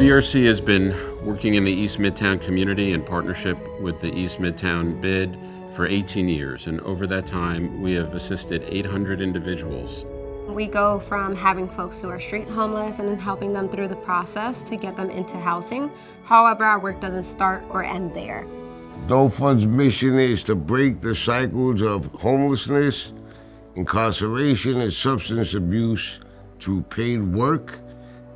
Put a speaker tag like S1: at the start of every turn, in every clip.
S1: BRC has been working in the East Midtown community in partnership with the East Midtown BID for 18 years, and over that time we have assisted 800 individuals.
S2: We go from having folks who are street homeless and then helping them through the process to get them into housing. However, our work doesn't start or end there.
S3: Doe Fund's mission is to break the cycles of homelessness, incarceration, and substance abuse through paid work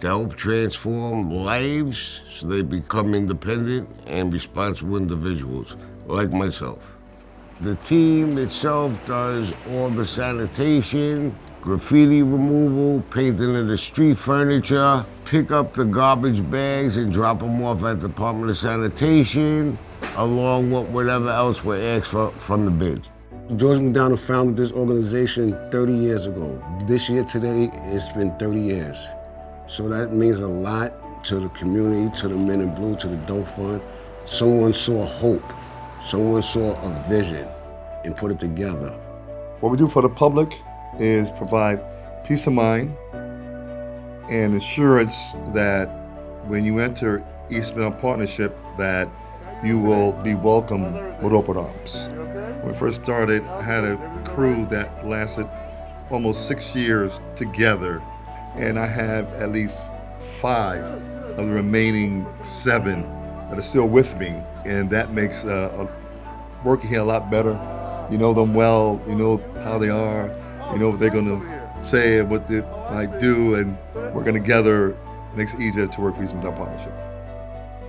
S3: to help transform lives so they become independent and responsible individuals like myself. The team itself does all the sanitation, graffiti removal, painting of the street furniture, pick up the garbage bags and drop them off at the Department of Sanitation, along with whatever else we're asked for from the bid.
S4: George McDonald founded this organization 30 years ago. This year, today, it's been 30 years. So that means a lot to the community, to the Men in Blue, to the Doe Fund. Someone saw hope, someone saw a vision and put it together.
S5: What we do for the public is provide peace of mind and assurance that when you enter East Midtown Partnership that you will be welcomed with open arms. When we first started, I had a crew that lasted almost 6 years together, and I have at least 5 of the remaining 7 that are still with me, and that makes working here a lot better. You know them well, you know how they are, you know what they're gonna say and what they might do, and working together makes it easier to work with East Midtown Partnership.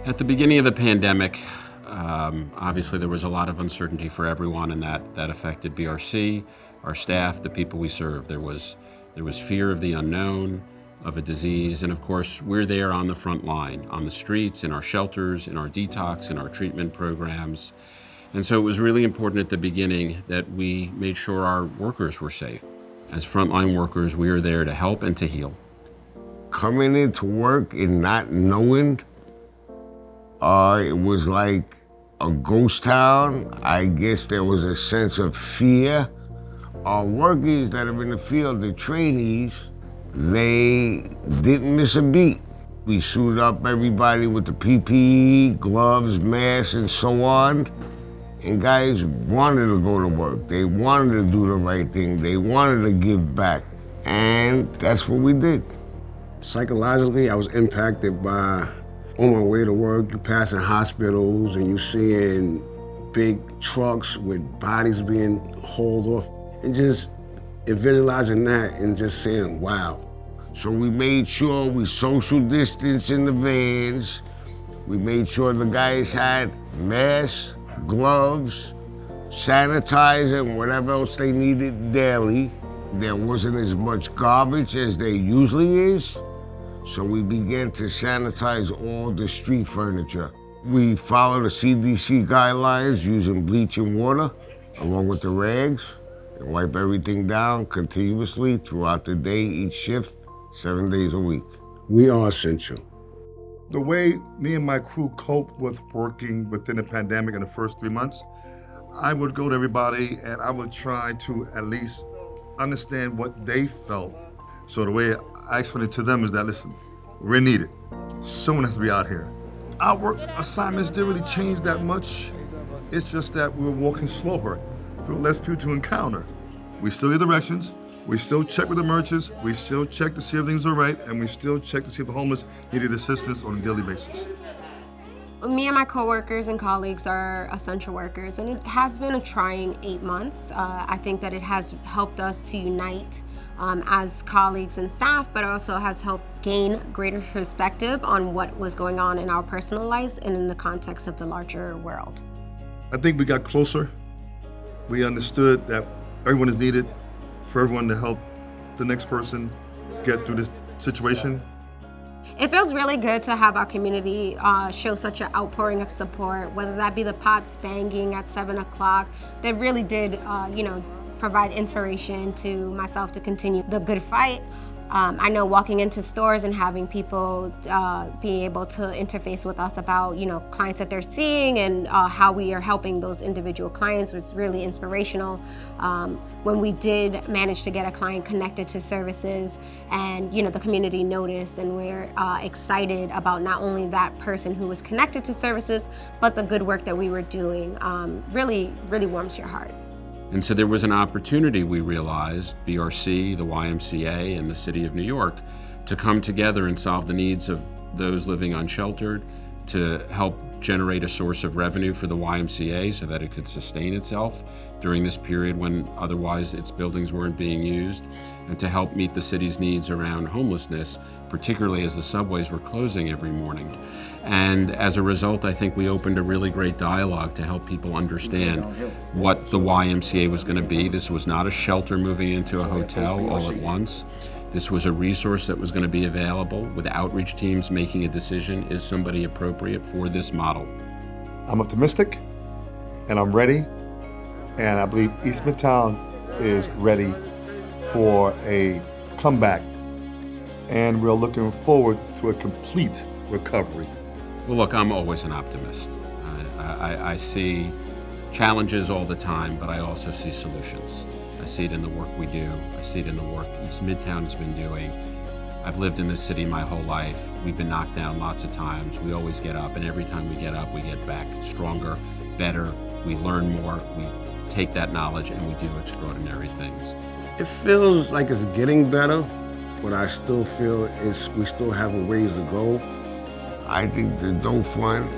S1: At the beginning of the pandemic, obviously there was a lot of uncertainty for everyone, and that affected BRC, our staff, the people we serve. There was fear of the unknown, of a disease, and of course we're there on the front line, on the streets, in our shelters, in our detox, in our treatment programs. And so it was really important at the beginning that we made sure our workers were safe. As frontline workers, we are there to help and to heal.
S3: Coming into work and not knowing, it was like a ghost town. I guess there was a sense of fear. Our workers that are in the field, the trainees, they didn't miss a beat. We suited up everybody with the PPE, gloves, masks, and so on. And guys wanted to go to work. They wanted to do the right thing. They wanted to give back. And that's what we did.
S4: Psychologically, I was impacted by, on my way to work, you passing hospitals and you seeing big trucks with bodies being hauled off. And just visualizing that and just saying, wow.
S3: So we made sure we social distance in the vans. We made sure the guys had masks, gloves, sanitizer, and whatever else they needed daily. There wasn't as much garbage as there usually is, so we began to sanitize all the street furniture. We followed the CDC guidelines using bleach and water, along with the rags, and wipe everything down continuously throughout the day, each shift, 7 days a week.
S4: We are essential.
S5: The way me and my crew coped with working within the pandemic in the first 3 months, I would go to everybody and I would try to at least understand what they felt. So the way I explained it to them is that, listen, we're needed. Someone has to be out here. Our work assignments didn't really change that much. It's just that we were walking slower. There were less people to encounter. We still get directions. We still check with the merchants. We still check to see if everything's all right. And we still check to see if the homeless needed assistance on a daily basis.
S2: Me and my coworkers and colleagues are essential workers, and it has been a trying 8 months. I think that it has helped us to unite as colleagues and staff, but also has helped gain greater perspective on what was going on in our personal lives and in the context of the larger world.
S5: I think we got closer. We understood that everyone is needed for everyone to help the next person get through this situation.
S2: It feels really good to have our community show such an outpouring of support, whether that be the pots banging at 7 o'clock. That really did, provide inspiration to myself to continue the good fight, I know walking into stores and having people being able to interface with us about, clients that they're seeing and how we are helping those individual clients was really inspirational. When we did manage to get a client connected to services and, the community noticed, and we're excited about not only that person who was connected to services, but the good work that we were doing, really, really warms your heart.
S1: And so there was an opportunity, we realized, BRC, the YMCA, and the City of New York, to come together and solve the needs of those living unsheltered, to help generate a source of revenue for the YMCA so that it could sustain itself during this period when otherwise its buildings weren't being used, and to help meet the city's needs around homelessness, particularly as the subways were closing every morning. And as a result, I think we opened a really great dialogue to help people understand what the YMCA was going to be. This was not a shelter moving into a hotel all at once. This was a resource that was going to be available with outreach teams making a decision, is somebody appropriate for this model?
S5: I'm optimistic and I'm ready, and I believe East Midtown is ready for a comeback, and we're looking forward to a complete recovery.
S1: Well, look, I'm always an optimist. I see challenges all the time, but I also see solutions. I see it in the work we do. I see it in the work East Midtown has been doing. I've lived in this city my whole life. We've been knocked down lots of times. We always get up, and every time we get up, we get back stronger, better. We learn more. We take that knowledge and we do extraordinary things.
S4: It feels like it's getting better, but I still feel we still have a ways to go.
S3: I think the Doe Fund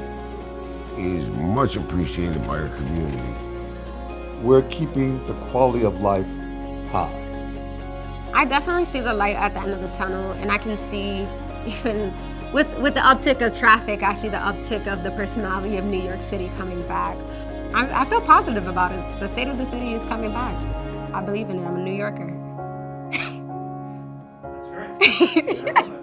S3: is much appreciated by the community.
S5: We're keeping the quality of life high.
S2: I definitely see the light at the end of the tunnel, and I can see even with the uptick of traffic, I see the uptick of the personality of New York City coming back. I feel positive about it. The state of the city is coming back. I believe in it. I'm a New Yorker.
S6: That's great.